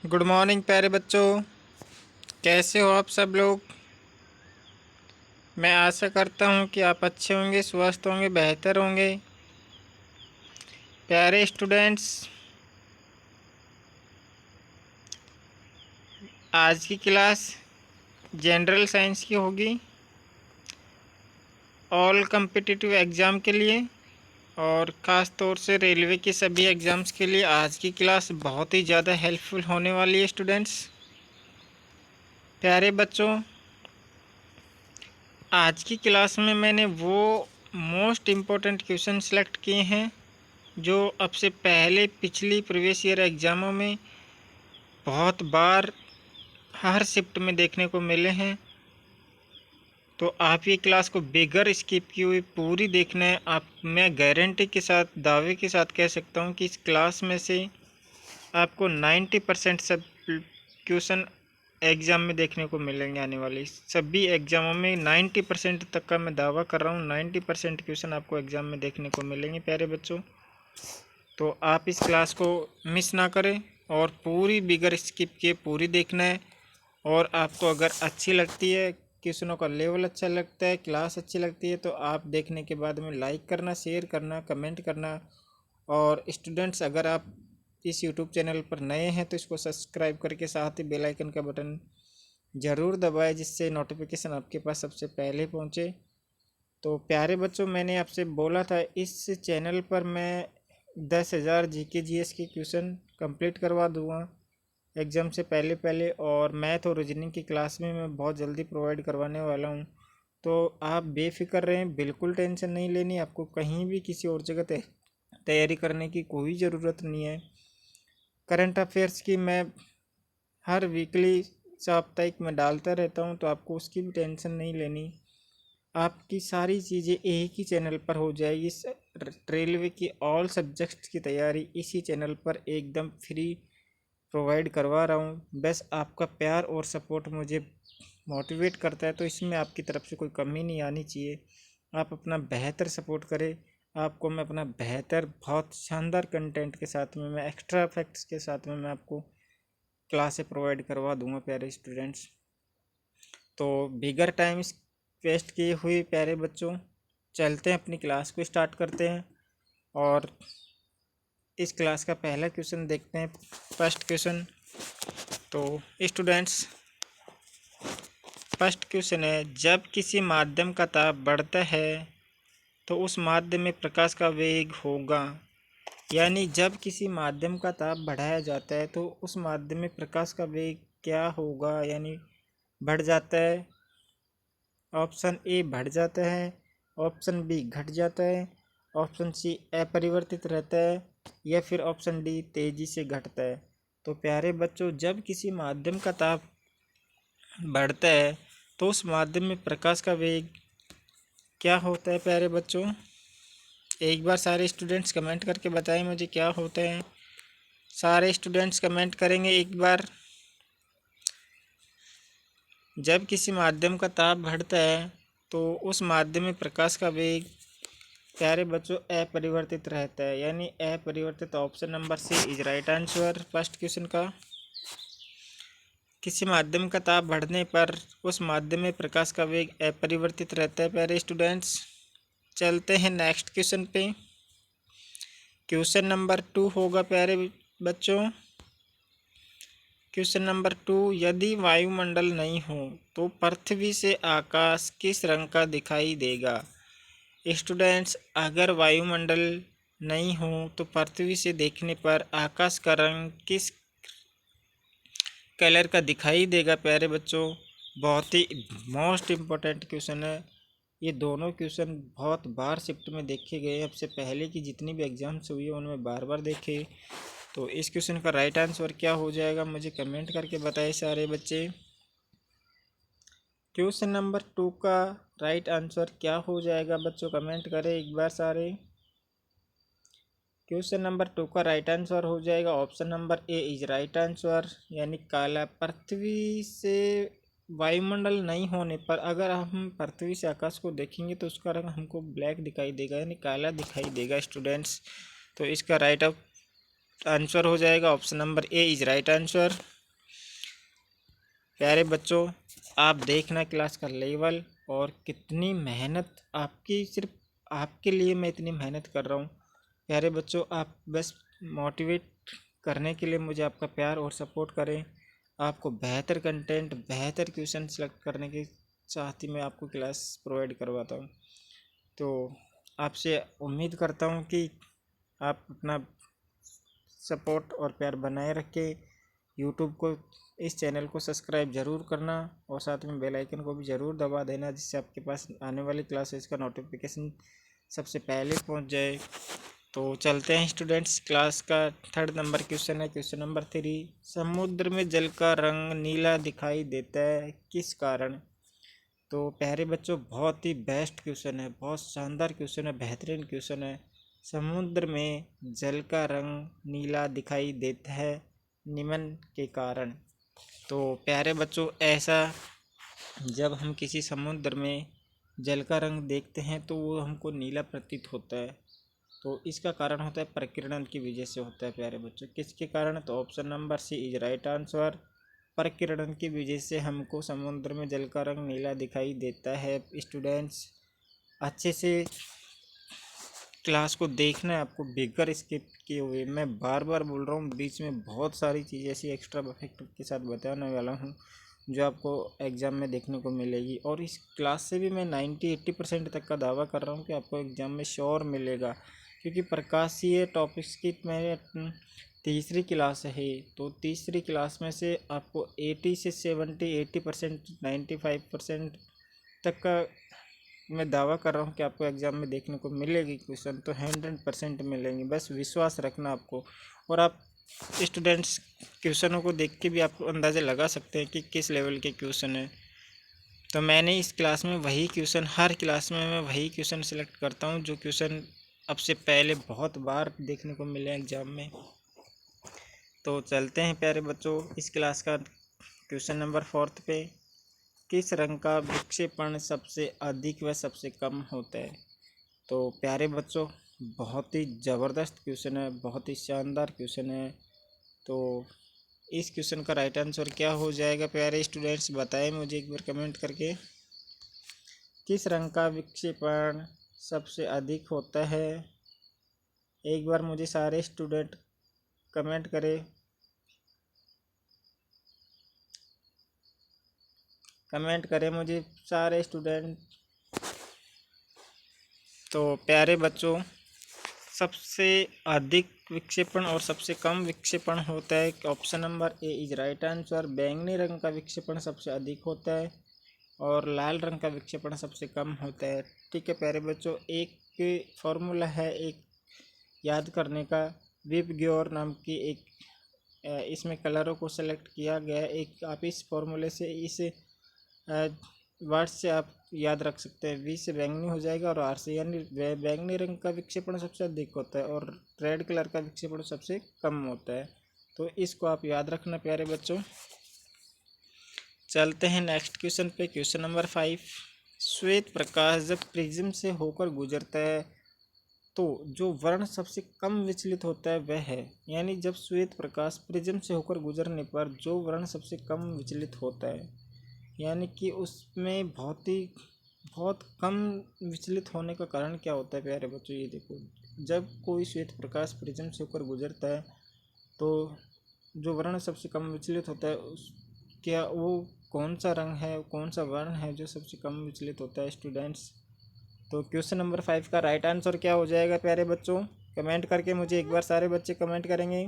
Good morning प्यारे बच्चों, कैसे हो आप सब लोग। मैं आशा करता हूँ कि आप अच्छे होंगे, स्वस्थ होंगे, बेहतर होंगे। प्यारे स्टूडेंट्स, आज की क्लास जनरल साइंस की होगी ऑल कम्पिटिटिव एग्ज़ाम के लिए, और ख़ास तौर से रेलवे के सभी एग्ज़ाम्स के लिए आज की क्लास बहुत ही ज़्यादा हेल्पफुल होने वाली है। स्टूडेंट्स, प्यारे बच्चों, आज की क्लास में मैंने वो मोस्ट इम्पोर्टेंट क्वेश्चन सेलेक्ट किए हैं जो अब से पहले पिछली प्रीवियस ईयर एग्ज़ामों में बहुत बार हर शिफ्ट में देखने को मिले हैं। तो आप ये क्लास को बगैर स्किप किए हुए पूरी देखना है। आप, मैं गारंटी के साथ, दावे के साथ कह सकता हूँ कि इस क्लास में से आपको 90% सब क्वेश्चन एग्ज़ाम में देखने को मिलेंगे। आने वाले सभी एग्ज़ामों में 90% तक का मैं दावा कर रहा हूँ, 90% क्वेश्चन आपको एग्ज़ाम में देखने को मिलेंगे प्यारे बच्चों। तो आप इस क्लास को मिस ना करें और पूरी बिगर स्किप किए पूरी देखना है। और आपको अगर अच्छी लगती है, क्वेश्चनों का लेवल अच्छा लगता है, क्लास अच्छी लगती है, तो आप देखने के बाद में लाइक करना, शेयर करना, कमेंट करना। और स्टूडेंट्स, अगर आप इस यूट्यूब चैनल पर नए हैं तो इसको सब्सक्राइब करके साथ ही बेल आइकन का बटन ज़रूर दबाएं, जिससे नोटिफिकेशन आपके पास सबसे पहले पहुंचे। तो प्यारे बच्चों, मैंने आपसे बोला था इस चैनल पर मैं 10,000 जीके जीएस के क्वेश्चन कंप्लीट करवा दूंगा एग्ज़ाम से पहले पहले, और मैथ और रीजनिंग की क्लास में मैं बहुत जल्दी प्रोवाइड करवाने वाला हूं। तो आप बेफिक्र रहें, बिल्कुल टेंशन नहीं लेनी। आपको कहीं भी किसी और जगह तैयारी करने की कोई ज़रूरत नहीं है। करंट अफेयर्स की मैं हर वीकली, साप्ताहिक में डालता रहता हूं, तो आपको उसकी भी टेंशन नहीं लेनी। आपकी सारी चीज़ें एक ही चैनल पर हो जाएगी। रेलवे की ऑल सब्जेक्ट्स की तैयारी इसी चैनल पर एकदम फ्री प्रोवाइड करवा रहा हूँ। बस आपका प्यार और सपोर्ट मुझे मोटिवेट करता है, तो इसमें आपकी तरफ से कोई कमी नहीं आनी चाहिए। आप अपना बेहतर सपोर्ट करें। आपको मैं अपना बेहतर, बहुत शानदार कंटेंट के साथ में, मैं एक्स्ट्रा फैक्ट्स के साथ में मैं आपको क्लासें प्रोवाइड करवा दूंगा प्यारे स्टूडेंट्स। तो बिगर टाइम वेस्ट किए हुए प्यारे बच्चों, चलते हैं अपनी क्लास को स्टार्ट करते हैं। और इस क्लास का पहला क्वेश्चन देखते हैं। फर्स्ट क्वेश्चन, तो स्टूडेंट्स, फर्स्ट क्वेश्चन है, जब किसी माध्यम का ताप बढ़ता है तो उस माध्यम में प्रकाश का वेग होगा। यानी जब किसी माध्यम का ताप बढ़ाया जाता है तो उस माध्यम में प्रकाश का वेग क्या होगा, यानी बढ़ जाता है। ऑप्शन ए बढ़ जाता है, ऑप्शन बी घट जाता है, ऑप्शन सी अपरिवर्तित रहता है, या फिर ऑप्शन डी तेजी से घटता है। तो प्यारे बच्चों, जब किसी माध्यम का ताप बढ़ता है तो उस माध्यम में प्रकाश का वेग क्या होता है प्यारे बच्चों। एक बार सारे स्टूडेंट्स कमेंट करके बताएं मुझे क्या होता है। सारे स्टूडेंट्स कमेंट करेंगे एक बार। जब किसी माध्यम का ताप बढ़ता है तो उस माध्यम में प्रकाश का वेग प्यारे बच्चों अपरिवर्तित रहता है, यानी अपरिवर्तित। Option number C is right answer first question का। किसी माध्यम का ताप बढ़ने पर उस माध्यम में प्रकाश का वेग अपरिवर्तित रहता है प्यारे स्टूडेंट्स। चलते हैं नेक्स्ट क्वेश्चन पे। क्वेश्चन नंबर 2 होगा प्यारे बच्चों। क्वेश्चन नंबर 2, यदि वायुमंडल नहीं हो तो पृथ्वी से आकाश किस रंग का दिखाई देगा। स्टूडेंट्स, अगर वायुमंडल नहीं हो तो पृथ्वी से देखने पर आकाश का रंग किस कलर का दिखाई देगा प्यारे बच्चों। बहुत ही मोस्ट इम्पोर्टेंट क्वेश्चन है। ये दोनों क्वेश्चन बहुत बार शिफ्ट में देखे गए, अब से पहले की जितनी भी एग्जाम्स हुई है उनमें बार बार देखे। तो इस क्वेश्चन का राइट आंसर क्या हो जाएगा, मुझे कमेंट करके बताएं सारे बच्चे। क्वेश्चन नंबर 2 का राइट आंसर क्या हो जाएगा बच्चों, कमेंट करें एक बार सारे। क्वेश्चन नंबर 2 का राइट आंसर हो जाएगा option number A is right answer, यानी काला। पृथ्वी से वायुमंडल नहीं होने पर अगर हम पृथ्वी से आकाश को देखेंगे तो उसका रंग हमको ब्लैक दिखाई देगा, यानी काला दिखाई देगा स्टूडेंट्स। तो इसका राइट आंसर हो जाएगा option number A is right answer. प्यारे बच्चों, आप देखना क्लास का लेवल और कितनी मेहनत आपकी, सिर्फ आपके लिए मैं इतनी मेहनत कर रहा हूँ। प्यारे बच्चों, आप बस मोटिवेट करने के लिए मुझे आपका प्यार और सपोर्ट करें। आपको बेहतर कंटेंट, बेहतर क्वेश्चन सेलेक्ट करने के साथ ही मैं आपको क्लास प्रोवाइड करवाता हूँ। तो आपसे उम्मीद करता हूँ कि आप अपना सपोर्ट और प्यार बनाए रखें। यूट्यूब को, इस चैनल को सब्सक्राइब ज़रूर करना और साथ में बेल आइकन को भी ज़रूर दबा देना, जिससे आपके पास आने वाली क्लासेस का नोटिफिकेशन सबसे पहले पहुंच जाए। तो चलते हैं स्टूडेंट्स, क्लास का 3rd नंबर क्वेश्चन है, क्वेश्चन नंबर 3। समुद्र में जल का रंग नीला दिखाई देता है, किस कारण? तो प्यारे बच्चों, बहुत ही बेस्ट क्वेश्चन है, बहुत शानदार क्वेश्चन है, बेहतरीन क्वेश्चन है। समुद्र में जल का रंग नीला दिखाई देता है निम्न के कारण। तो प्यारे बच्चों, ऐसा जब हम किसी समुद्र में जल का रंग देखते हैं तो वो हमको नीला प्रतीत होता है। तो इसका कारण होता है प्रकीर्णन की वजह से होता है प्यारे बच्चों। किसके कारण? तो option number C is right answer. प्रकीर्णन की वजह से हमको समुद्र में जल का रंग नीला दिखाई देता है। स्टूडेंट्स, अच्छे से क्लास को देखना है आपको, बिगर स्किप किए हुए। मैं बार बार बोल रहा हूँ, बीच में बहुत सारी चीज़ें ऐसी एक्स्ट्रा इफेक्ट के साथ बताने वाला हूँ जो आपको एग्ज़ाम में देखने को मिलेगी। और इस क्लास से भी मैं 90-80% तक का दावा कर रहा हूँ कि आपको एग्ज़ाम में श्योर मिलेगा, क्योंकि प्रकाशीय टॉपिक्स की मैंने तीसरी क्लास है। तो तीसरी क्लास में से आपको 80 से 70, 80%, 95% तक का मैं दावा कर रहा हूँ कि आपको एग्ज़ाम में देखने को मिलेगी। क्वेश्चन तो 100% मिलेंगे, बस विश्वास रखना आपको। और आप स्टूडेंट्स क्वेश्चनों को देख के भी आप अंदाज़ा लगा सकते हैं कि किस लेवल के क्वेश्चन है। तो मैंने इस क्लास में वही क्वेश्चन, हर क्लास में मैं वही क्वेश्चन सेलेक्ट करता हूँ जो क्वेश्चन अब से पहले बहुत बार देखने को मिले एग्ज़ाम में। तो चलते हैं प्यारे बच्चों इस क्लास का क्वेश्चन नंबर 4 पे। किस रंग का विक्षेपण सबसे अधिक व सबसे कम होता है? तो प्यारे बच्चों, बहुत ही ज़बरदस्त क्वेश्चन है, बहुत ही शानदार क्वेश्चन है। तो इस क्वेश्चन का राइट आंसर क्या हो जाएगा प्यारे स्टूडेंट्स, बताएं मुझे एक बार कमेंट करके। किस रंग का विक्षेपण सबसे अधिक होता है? एक बार मुझे सारे स्टूडेंट कमेंट करें, कमेंट करें मुझे सारे स्टूडेंट। तो प्यारे बच्चों, सबसे अधिक विक्षेपण और सबसे कम विक्षेपण होता है, option number A is right answer. बैंगनी रंग का विक्षेपण सबसे अधिक होता है और लाल रंग का विक्षेपण सबसे कम होता है। ठीक है प्यारे बच्चों, एक फॉर्मूला है एक याद करने का, विब ग्योर नाम की एक, इसमें कलरों को सेलेक्ट किया गया एक। आप इस फॉर्मूले से, इस वर्ड से आप याद रख सकते हैं। वी से बैंगनी हो जाएगा और आर से, यानी बैंगनी रंग का विक्षेपण सबसे अधिक होता है और रेड कलर का विक्षेपण सबसे कम होता है। तो इसको आप याद रखना प्यारे बच्चों। चलते हैं नेक्स्ट क्वेश्चन पे, क्वेश्चन नंबर 5। श्वेत प्रकाश जब प्रिज्म से होकर गुजरता है तो जो वर्ण सबसे कम विचलित होता है वह है, यानी जब श्वेत प्रकाश प्रिज्म से होकर गुजरने पर जो वर्ण सबसे कम विचलित होता है, यानी कि उसमें बहुत कम विचलित होने का कारण क्या होता है प्यारे बच्चों? ये देखो, जब कोई श्वेत प्रकाश प्रिज्म से होकर गुजरता है तो जो वर्ण सबसे कम विचलित होता है क्या वो कौन सा रंग है, कौन सा वर्ण है जो सबसे कम विचलित होता है स्टूडेंट्स? तो क्वेश्चन नंबर 5 का राइट आंसर क्या हो जाएगा प्यारे बच्चों? कमेंट करके मुझे एक बार सारे बच्चे कमेंट करेंगे।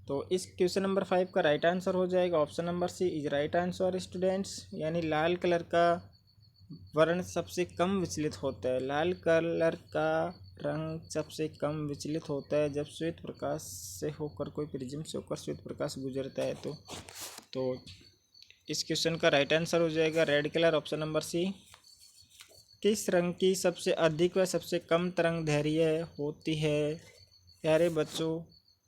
तो इस क्वेश्चन नंबर 5 का राइट आंसर हो जाएगा option number C is right answer students, यानी लाल कलर का वर्ण सबसे कम विचलित होता है। लाल कलर का रंग सबसे कम विचलित होता है जब श्वेत प्रकाश से होकर, कोई प्रिज्म से होकर श्वेत प्रकाश गुजरता है। तो इस क्वेश्चन का राइट आंसर हो जाएगा red colour, option number C. किस रंग की सबसे अधिक व सबसे कम तरंग दैर्घ्य होती है? प्यारे बच्चों,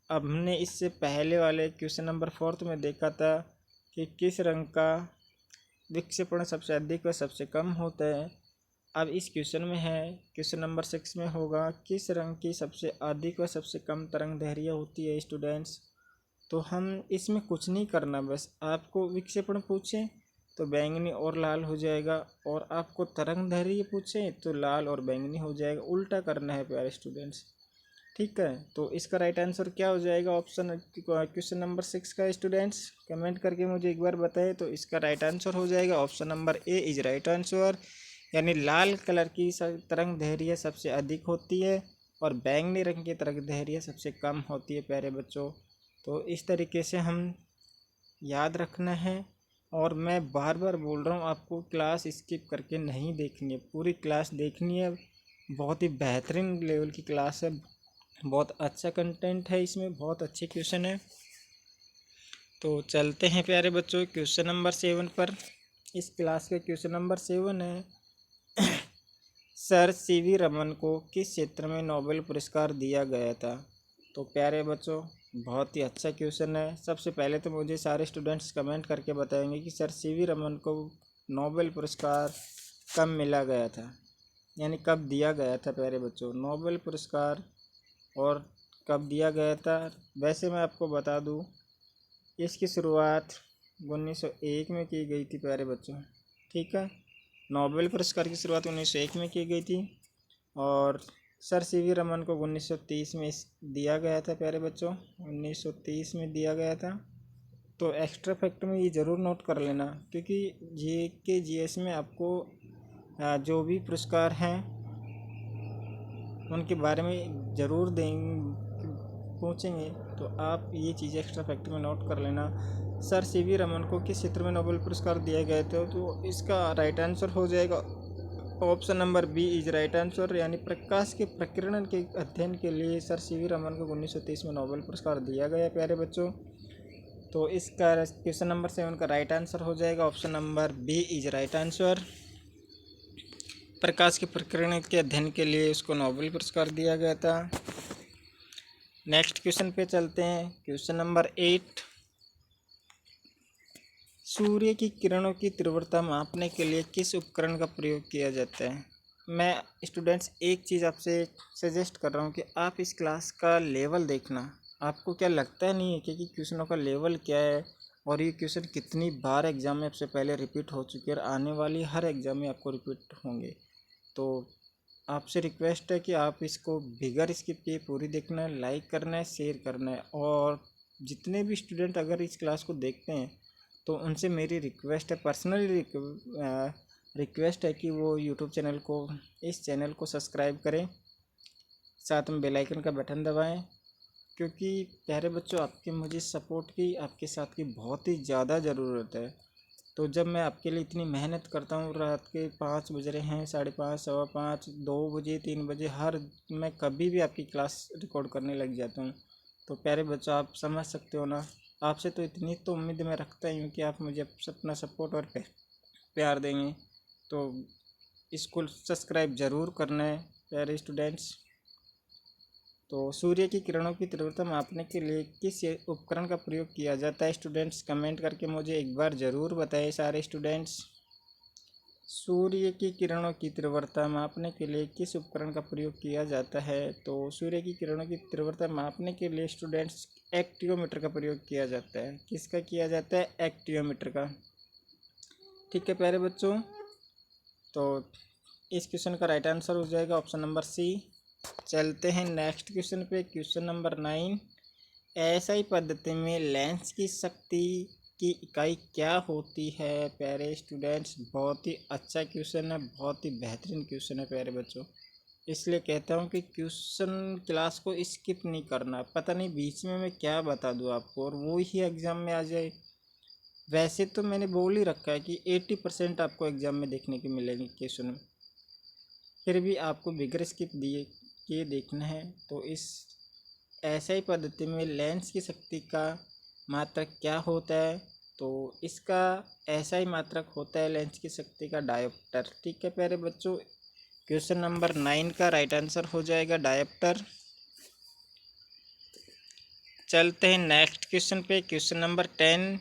अब हमने इससे पहले वाले क्वेश्चन नंबर 4 में देखा था कि किस रंग का विक्षेपण सबसे अधिक व सबसे कम होता है। अब इस क्वेश्चन में है, क्वेश्चन नंबर 6 में होगा किस रंग की सबसे अधिक व सबसे कम तरंग दैर्घ्य होती है स्टूडेंट्स? तो हम इसमें कुछ नहीं करना, बस आपको विक्षेपण पूछें तो बैंगनी और लाल हो जाएगा, और आपको तरंग दैर्घ्य पूछें तो लाल और बैंगनी हो जाएगा। उल्टा करना है प्यारे स्टूडेंट्स, ठीक है। तो इसका राइट आंसर क्या हो जाएगा ऑप्शन क्वेश्चन नंबर 6 का? स्टूडेंट्स कमेंट करके मुझे एक बार बताएं। तो इसका राइट आंसर हो जाएगा option number A is right answer, यानी लाल कलर की तरंग दैर्घ्य सबसे अधिक होती है और बैंगनी रंग की तरंग दैर्घ्य सबसे कम होती है प्यारे बच्चों। तो इस तरीके से हम याद रखना है, और मैं बार बार बोल रहा हूँ आपको क्लास स्किप करके नहीं देखनी है, पूरी क्लास देखनी है। बहुत ही बेहतरीन लेवल की क्लास है, बहुत अच्छा कंटेंट है इसमें, बहुत अच्छे क्वेश्चन है। तो चलते हैं प्यारे बच्चों क्वेश्चन नंबर 7 पर। इस क्लास का क्वेश्चन नंबर 7 है सर सीवी रमन को किस क्षेत्र में नोबेल पुरस्कार दिया गया था? तो प्यारे बच्चों बहुत ही अच्छा क्वेश्चन है। सबसे पहले तो मुझे सारे स्टूडेंट्स कमेंट करके बताएंगे कि सर सीवी रमन को नोबेल पुरस्कार कब मिला गया था, यानी कब दिया गया था प्यारे बच्चों नोबेल पुरस्कार, और कब दिया गया था। वैसे मैं आपको बता दूं इसकी शुरुआत 1901 में की गई थी प्यारे बच्चों, ठीक है। नोबेल पुरस्कार की शुरुआत 1901 में की गई थी, और सर सीवी रमन को 1930 में दिया गया था प्यारे बच्चों, 1930 में दिया गया था। तो एक्स्ट्रा फैक्ट में ये ज़रूर नोट कर लेना, क्योंकि GS में आपको जो भी पुरस्कार हैं उनके बारे में ज़रूर पूछेंगे, तो आप ये चीज़ एक्स्ट्रा फैक्ट में नोट कर लेना। सर सीवी रमन को किस क्षेत्र में नोबेल पुरस्कार दिया गया था? तो इसका राइट आंसर हो जाएगा option number B is right answer, यानी प्रकाश के प्रकीर्णन के अध्ययन के लिए सर सीवी रमन को 1930 में नोबेल पुरस्कार दिया गया प्यारे बच्चों। तो इसका क्वेश्चन नंबर 7 का राइट आंसर हो जाएगा option number B is right answer. प्रकाश के प्रकीर्णन के अध्ययन के लिए उसको नोबेल पुरस्कार दिया गया था। नेक्स्ट क्वेश्चन पे चलते हैं, क्वेश्चन नंबर 8। सूर्य की किरणों की तीव्रता मापने के लिए किस उपकरण का प्रयोग किया जाता है? मैं स्टूडेंट्स एक चीज़ आपसे सजेस्ट कर रहा हूँ कि आप इस क्लास का लेवल देखना। आपको क्या लगता है नहीं है कि क्वेश्चनों का लेवल क्या है, और ये क्वेश्चन कितनी बार एग्जाम में आपसे पहले रिपीट हो चुके हैं और आने वाली हर एग्जाम में आपको रिपीट होंगे। तो आपसे रिक्वेस्ट है कि आप इसको बिगर स्किप किए पूरी देखना है, लाइक करना है, शेयर करना है, और जितने भी स्टूडेंट अगर इस क्लास को देखते हैं तो उनसे मेरी रिक्वेस्ट है, पर्सनली रिक्वेस्ट है कि वो यूट्यूब चैनल को, इस चैनल को सब्सक्राइब करें, साथ में बेल आइकन का बटन दबाएं, क्योंकि प्यारे बच्चों आपके मुझे सपोर्ट की, आपके साथ की बहुत ही ज़्यादा ज़रूरत है। तो जब मैं आपके लिए इतनी मेहनत करता हूँ, रात के 5 बज रहे हैं, 5:30, 5:15, 2 बजे, 3 बजे, मैं कभी भी आपकी क्लास रिकॉर्ड करने लग जाता हूँ। तो प्यारे बच्चों आप समझ सकते हो ना, आपसे तो इतनी तो उम्मीद मैं रखता ही हूँ कि आप मुझे अपना सपोर्ट और प्यार देंगे। तो इसको सब्सक्राइब ज़रूर करना है प्यारे स्टूडेंट्स। तो सूर्य की किरणों की तीव्रता मापने के लिए किस उपकरण का प्रयोग किया जाता है? स्टूडेंट्स कमेंट करके मुझे एक बार ज़रूर बताएं सारे स्टूडेंट्स। सूर्य की किरणों की तीव्रता मापने के लिए किस उपकरण का प्रयोग किया जाता है? तो सूर्य की किरणों की तीव्रता मापने के लिए स्टूडेंट्स एक्टियोमीटर का प्रयोग किया जाता है। किसका किया जाता है? एक्टियोमीटर का, ठीक है प्यारे बच्चों। तो इस क्वेश्चन का राइट आंसर हो जाएगा ऑप्शन नंबर सी। चलते हैं नेक्स्ट क्वेश्चन पे, क्वेश्चन नंबर 9। एसआई पद्धति में लेंस की शक्ति की इकाई क्या होती है? प्यारे स्टूडेंट्स बहुत ही अच्छा क्वेश्चन है, बहुत ही बेहतरीन क्वेश्चन है प्यारे बच्चों, इसलिए कहता हूँ कि क्वेश्चन क्लास को स्किप नहीं करना। पता नहीं बीच में मैं क्या बता दूँ आपको और वो ही एग्ज़ाम में आ जाए। वैसे तो मैंने बोल ही रखा है कि 80% आपको एग्ज़ाम में देखने के मिलेंगे क्वेश्चन, फिर भी आपको बिगर स्किप किए देखना है। तो इस एसआई पद्धति में लेंस की शक्ति का मात्रक क्या होता है? तो इसका एसआई मात्रक होता है लेंस की शक्ति का डायोप्टर, ठीक है प्यारे बच्चों। क्वेश्चन नंबर 9 का राइट आंसर हो जाएगा डायोप्टर। चलते हैं नेक्स्ट क्वेश्चन पे, क्वेश्चन नंबर 10।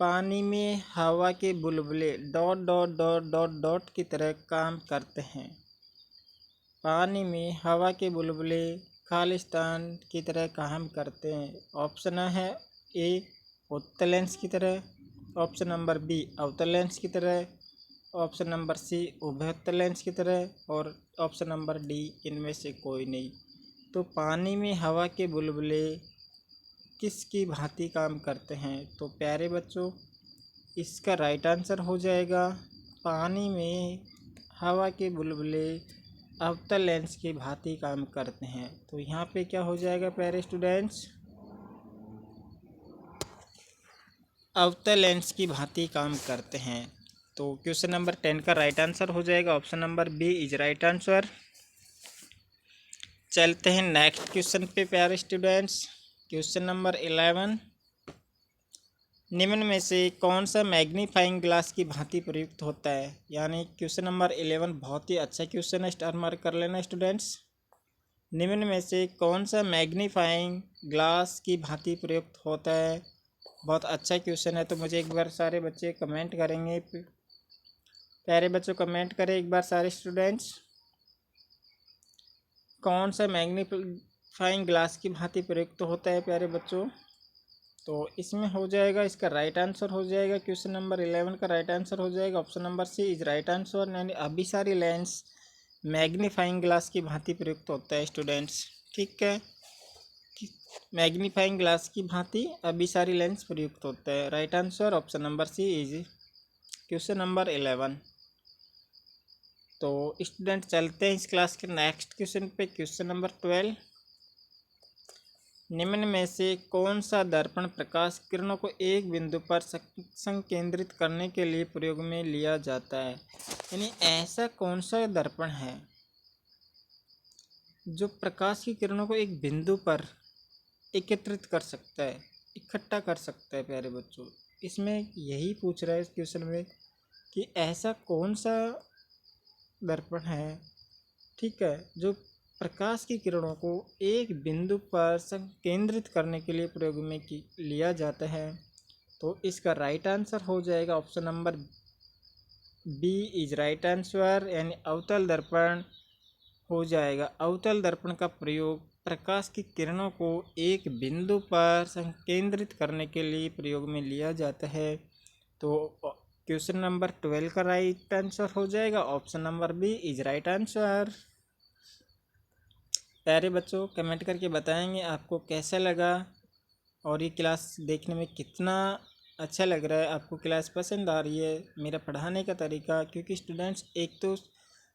पानी में हवा के बुलबुले dot dot dot dot dot की तरह काम करते हैं। पानी में हवा के बुलबुले खालिस्तान की तरह काम करते हैं। ऑप्शन है ए उत्तल लेंस की तरह, ऑप्शन नंबर बी अवतल लेंस की तरह, ऑप्शन नंबर सी उभयतल लेंस की तरह, और ऑप्शन नंबर डी इनमें से कोई नहीं। तो पानी में हवा के बुलबुले किसकी भांति काम करते हैं? तो प्यारे बच्चों, इसका राइट आंसर हो जाएगा पानी में हवा के बुलबुले अवतल लेंस की भांति काम करते हैं। तो यहाँ पे क्या हो जाएगा प्यारे स्टूडेंट्स? अवतल लेंस की भांति काम करते हैं। तो क्वेश्चन नंबर 10 का राइट आंसर हो जाएगा option number B is right answer. चलते हैं नेक्स्ट क्वेश्चन पे प्यारे स्टूडेंट्स। क्वेश्चन नंबर 11, निम्न में से कौन सा मैग्नीफाइंग ग्लास की भांति प्रयुक्त होता है? यानी क्वेश्चन नंबर 11 बहुत ही अच्छा क्वेश्चन है, स्टार मार्क कर लेना स्टूडेंट्स। निम्न में से कौन सा मैग्नीफाइंग ग्लास की भांति प्रयुक्त होता है? बहुत अच्छा क्वेश्चन है। तो मुझे एक बार सारे बच्चे कमेंट करेंगे, प्यारे बच्चों कमेंट करें एक बार सारे स्टूडेंट्स, कौन सा मैग्नीफाइंग ग्लास की भांति प्रयुक्त होता है प्यारे बच्चों? तो इसमें हो जाएगा, इसका राइट आंसर हो जाएगा क्वेश्चन नंबर 11 का राइट आंसर हो जाएगा option number C is right answer. यानी अभिसारी लेंस मैग्नीफाइंग ग्लास की भांति प्रयुक्त होता है स्टूडेंट्स। ठीक है, मैग्नीफाइंग ग्लास की भांति अभिसारी लेंस प्रयुक्त होता है। Right answer option number C is question number 11। तो स्टूडेंट चलते हैं इस क्लास के नेक्स्ट क्वेश्चन पे। क्वेश्चन नंबर 12, निम्न में से कौन सा दर्पण प्रकाश किरणों को एक बिंदु पर संकेंद्रित करने के लिए प्रयोग में लिया जाता है? यानी ऐसा कौन सा दर्पण है जो प्रकाश की किरणों को एक बिंदु पर एकत्रित कर सकता है, इकट्ठा कर सकता है? प्यारे बच्चों, इसमें यही पूछ रहा है इस क्वेश्चन में कि ऐसा कौन सा दर्पण है, ठीक है, जो प्रकाश की किरणों को एक बिंदु पर संकेंद्रित करने के लिए प्रयोग में लिया जाता है। तो इसका राइट आंसर हो जाएगा option number B is right answer, यानी अवतल दर्पण हो जाएगा। अवतल दर्पण का प्रयोग प्रकाश की किरणों को एक बिंदु पर संकेंद्रित करने के लिए प्रयोग में लिया जाता है। तो क्वेश्चन नंबर 12 का राइट आंसर हो जाएगा option number B is right answer. प्यारे बच्चों कमेंट करके बताएंगे आपको कैसा लगा और ये क्लास देखने में कितना अच्छा लग रहा है, आपको क्लास पसंद आ रही है, मेरा पढ़ाने का तरीका। क्योंकि स्टूडेंट्स एक तो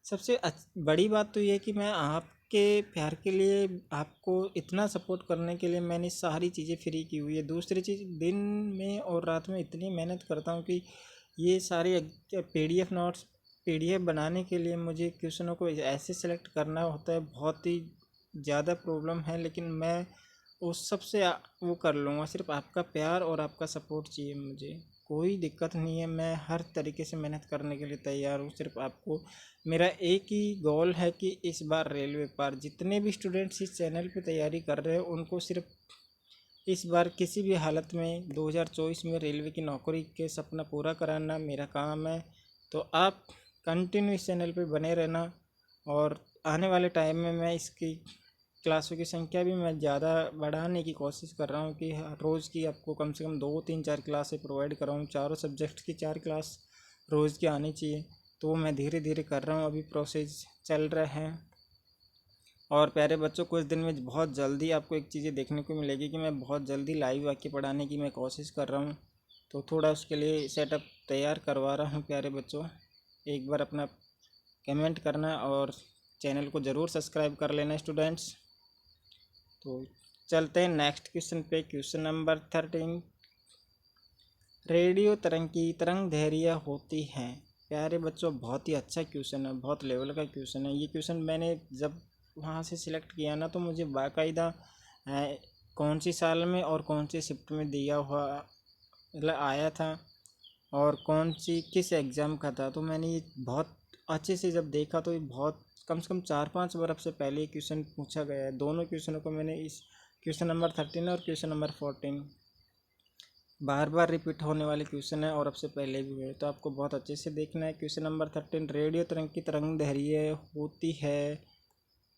सबसे बड़ी बात तो ये है कि मैं आपके प्यार के लिए, आपको इतना सपोर्ट करने के लिए मैंने सारी चीज़ें फ्री की हुई है। दूसरी चीज़, दिन में और रात में इतनी मेहनत करता हूँ कि ये सारे PDF नोट्स PDF बनाने के लिए मुझे क्वेश्चनों को ऐसे सेलेक्ट करना होता है, बहुत ही ज़्यादा प्रॉब्लम है, लेकिन मैं उस सब से वो कर लूँगा। सिर्फ आपका प्यार और आपका सपोर्ट चाहिए, मुझे कोई दिक्कत नहीं है, मैं हर तरीके से मेहनत करने के लिए तैयार हूँ। सिर्फ आपको, मेरा एक ही गोल है कि इस बार रेलवे पार, जितने भी स्टूडेंट्स इस चैनल पे तैयारी कर रहे हैं उनको सिर्फ इस बार किसी भी हालत में 2024 में रेलवे की नौकरी के सपना पूरा कराना मेरा काम है। तो आप कंटिन्यू इस चैनल पे बने रहना, और आने वाले टाइम में मैं इसकी क्लासों की संख्या भी मैं ज़्यादा बढ़ाने की कोशिश कर रहा हूँ कि रोज़ की आपको कम से कम 2, 3, 4 क्लासें प्रोवाइड कराऊँ। चारों सब्जेक्ट की 4 क्लास रोज़ की आनी चाहिए। तो वो मैं धीरे धीरे कर रहा हूँ, अभी प्रोसेस चल रहा है। और प्यारे बच्चों, कुछ दिन में बहुत जल्दी आपको एक चीज़ें देखने को मिलेगी कि मैं बहुत जल्दी लाइव आके पढ़ाने की मैं कोशिश कर रहा हूँ। तो थोड़ा उसके लिए सेटअप तैयार करवा रहा हूँ। प्यारे बच्चों, एक बार अपना कमेंट करना और चैनल को ज़रूर सब्सक्राइब कर लेना स्टूडेंट्स। तो चलते हैं नेक्स्ट क्वेश्चन पे। क्वेश्चन नंबर 13, रेडियो तरंग की तरंग दैर्घ्य होती है? प्यारे बच्चों, बहुत ही अच्छा क्वेश्चन है, बहुत लेवल का क्वेश्चन है। ये क्वेश्चन मैंने जब वहाँ से सिलेक्ट किया ना, तो मुझे बाकायदा कौन सी साल में और कौन सी शिफ्ट में दिया हुआ मतलब आया था और कौन सी किस एग्ज़ाम का था। तो मैंने ये बहुत अच्छे से जब देखा तो ये बहुत कम से कम 4-5 बरस से पहले ये क्वेश्चन पूछा गया है। दोनों क्वेश्चनों को मैंने, इस क्वेश्चन नंबर 13 और क्वेश्चन नंबर 14 बार बार रिपीट होने वाले क्वेश्चन है और अब से पहले भी हुए, तो आपको बहुत अच्छे से देखना है। क्वेश्चन नंबर 13, रेडियो तरंग की तरंग दैर्घ्य होती है,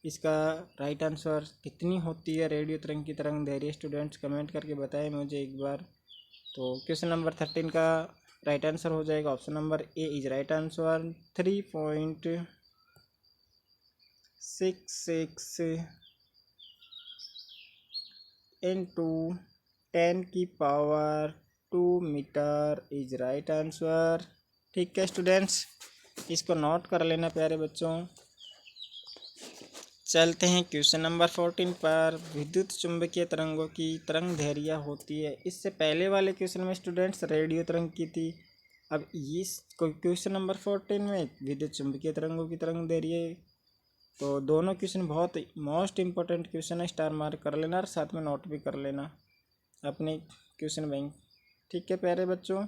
इसका राइट आंसर कितनी होती है रेडियो तरंग की तरंग दैर्घ्य? स्टूडेंट्स कमेंट करके बताएं मुझे एक बार। तो क्वेश्चन नंबर 13 का राइट आंसर हो जाएगा option number A is right answer 3.66 into 10⁻² metre is right answer. ठीक है स्टूडेंट्स, इसको नोट कर लेना प्यारे बच्चों। चलते हैं क्वेश्चन नंबर 14 पर। विद्युत चुंबकीय तरंगों की तरंग दैर्घ्य होती है। इससे पहले वाले क्वेश्चन में स्टूडेंट्स रेडियो तरंग की थी, अब इस क्वेश्चन नंबर 14 में विद्युत चुंबकीय तरंगों की तरंग दैर्घ्य। तो दोनों क्वेश्चन बहुत मोस्ट इम्पोर्टेंट क्वेश्चन है, स्टार मार्क कर लेना और साथ में नोट भी कर लेना अपने क्वेश्चन बैंक। ठीक है प्यारे बच्चों,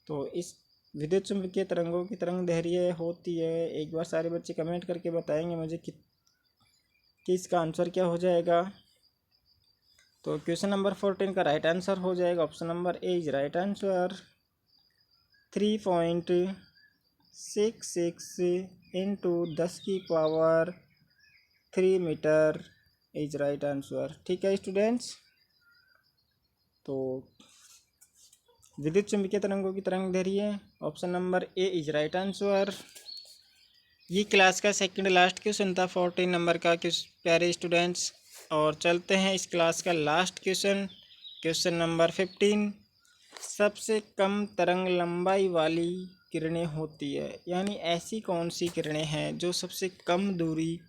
तो इस विद्युत चुंबकीय तरंगों की तरंग दैर्घ्य होती है, एक बार सारे बच्चे कमेंट करके बताएंगे मुझे कि इसका आंसर क्या हो जाएगा। तो क्वेश्चन नंबर 14 का राइट आंसर हो जाएगा option number A is right answer 3.66 into 10⁻³ metre is right answer. ठीक है स्टूडेंट्स, तो विद्युत चुंबकीय तरंगों की तरंग दैर्घ्य option number A is right answer. ये क्लास का सेकंड लास्ट क्वेश्चन था 14 नंबर का प्यारे स्टूडेंट्स। और चलते हैं इस क्लास का लास्ट क्वेश्चन, क्वेश्चन नंबर 15। सबसे कम तरंग लंबाई वाली किरणें होती है, यानी ऐसी कौन सी किरणें हैं जो सबसे कम दूरी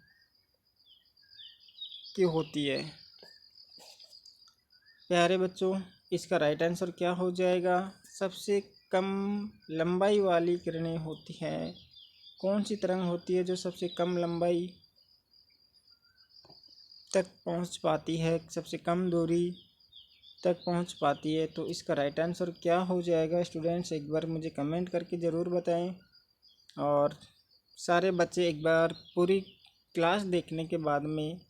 की होती है प्यारे बच्चों? इसका राइट आंसर क्या हो जाएगा? सबसे कम लंबाई वाली किरणें होती हैं, कौन सी तरंग होती है जो सबसे कम लंबाई तक पहुंच पाती है, सबसे कम दूरी तक पहुंच पाती है? तो इसका राइट आंसर क्या हो जाएगा स्टूडेंट्स, एक बार मुझे कमेंट करके ज़रूर बताएं। और सारे बच्चे एक बार पूरी क्लास देखने के बाद में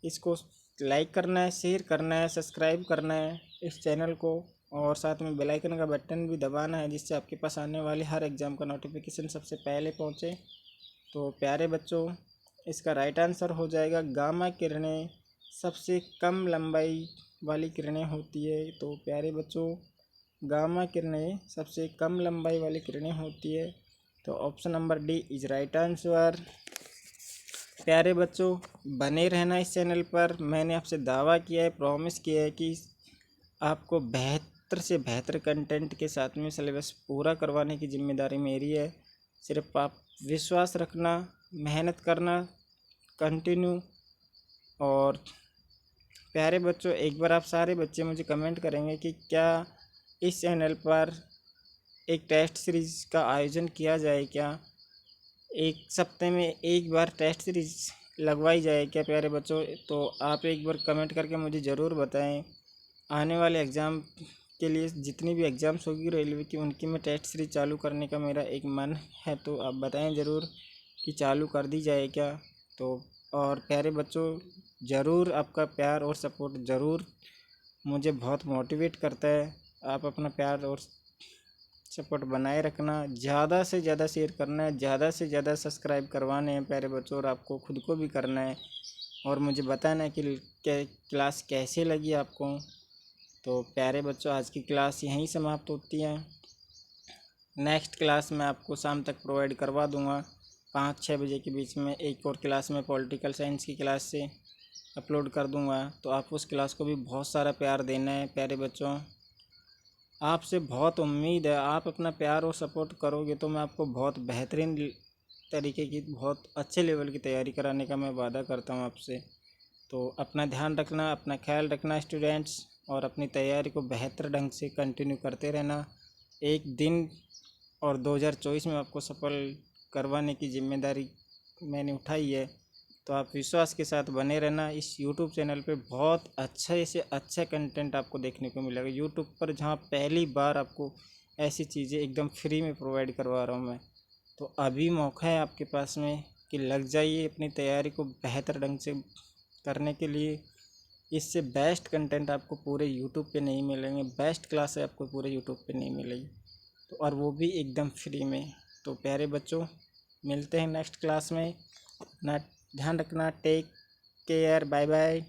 इसको लाइक करना है, शेयर करना है, सब्सक्राइब करना है इस चैनल को, और साथ में बेल आइकन का बटन भी दबाना है जिससे आपके पास आने वाले हर एग्ज़ाम का नोटिफिकेशन सबसे पहले पहुंचे। तो प्यारे बच्चों, इसका राइट आंसर हो जाएगा गामा किरणें सबसे कम लंबाई वाली किरणें होती है। तो प्यारे बच्चों, गामा किरणें सबसे कम लंबाई वाली किरणें होती है, तो option number D is right answer. प्यारे बच्चों, बने रहना इस चैनल पर। मैंने आपसे दावा किया है, प्रॉमिस किया है कि आपको बेहतर से बेहतर कंटेंट के साथ में सिलेबस पूरा करवाने की जिम्मेदारी मेरी है। सिर्फ आप विश्वास रखना, मेहनत करना कंटिन्यू। और प्यारे बच्चों, एक बार आप सारे बच्चे मुझे कमेंट करेंगे कि क्या इस चैनल पर एक टेस्ट सीरीज़ का आयोजन किया जाए, क्या एक सप्ते में एक बार टेस्ट सीरीज लगवाई जाए क्या प्यारे बच्चों? तो आप एक बार कमेंट करके मुझे ज़रूर बताएं। आने वाले एग्ज़ाम के लिए जितनी भी एग्ज़ाम्स होगी रेलवे की, उनकी मैं टेस्ट सीरीज चालू करने का मेरा एक मन है, तो आप बताएं ज़रूर कि चालू कर दी जाए क्या। तो और प्यारे बच्चों, ज़रूर आपका प्यार और सपोर्ट ज़रूर मुझे बहुत मोटिवेट करता है। आप अपना प्यार और सपोर्ट बनाए रखना, ज़्यादा से ज़्यादा शेयर करना है, ज़्यादा से ज़्यादा सब्सक्राइब करवाने हैं प्यारे बच्चों, और आपको खुद को भी करना है और मुझे बताना है कि क्लास कैसे लगी आपको। तो प्यारे बच्चों, आज की क्लास यहीं समाप्त होती है। नेक्स्ट क्लास मैं आपको शाम तक प्रोवाइड करवा दूंगा, 5-6 बजे के बीच में एक और क्लास में पॉलिटिकल साइंस की क्लास से अपलोड कर दूंगा। तो आप उस क्लास को भी बहुत सारा प्यार देना है प्यारे बच्चों। आपसे बहुत उम्मीद है, आप अपना प्यार और सपोर्ट करोगे तो मैं आपको बहुत बेहतरीन तरीके की, बहुत अच्छे लेवल की तैयारी कराने का मैं वादा करता हूँ आपसे। तो अपना ध्यान रखना, अपना ख्याल रखना स्टूडेंट्स, और अपनी तैयारी को बेहतर ढंग से कंटिन्यू करते रहना। एक दिन और 2024 में आपको सफल करवाने की जिम्मेदारी मैंने उठाई है। तो आप विश्वास के साथ बने रहना। इस YouTube चैनल पे बहुत अच्छे से अच्छा कंटेंट आपको देखने को मिलेगा YouTube पर, जहाँ पहली बार आपको ऐसी चीज़ें एकदम फ्री में प्रोवाइड करवा रहा हूँ मैं। तो अभी मौका है आपके पास में कि लग जाइए अपनी तैयारी को बेहतर ढंग से करने के लिए। इससे बेस्ट कंटेंट आपको पूरे YouTube पे नहीं मिलेंगे, बेस्ट क्लास है आपको पूरे YouTube पे नहीं मिलेगी, तो और वो भी एकदम फ्री में। तो प्यारे बच्चों, मिलते हैं नेक्स्ट क्लास में। अपना ध्यान रखना। Take care, bye bye.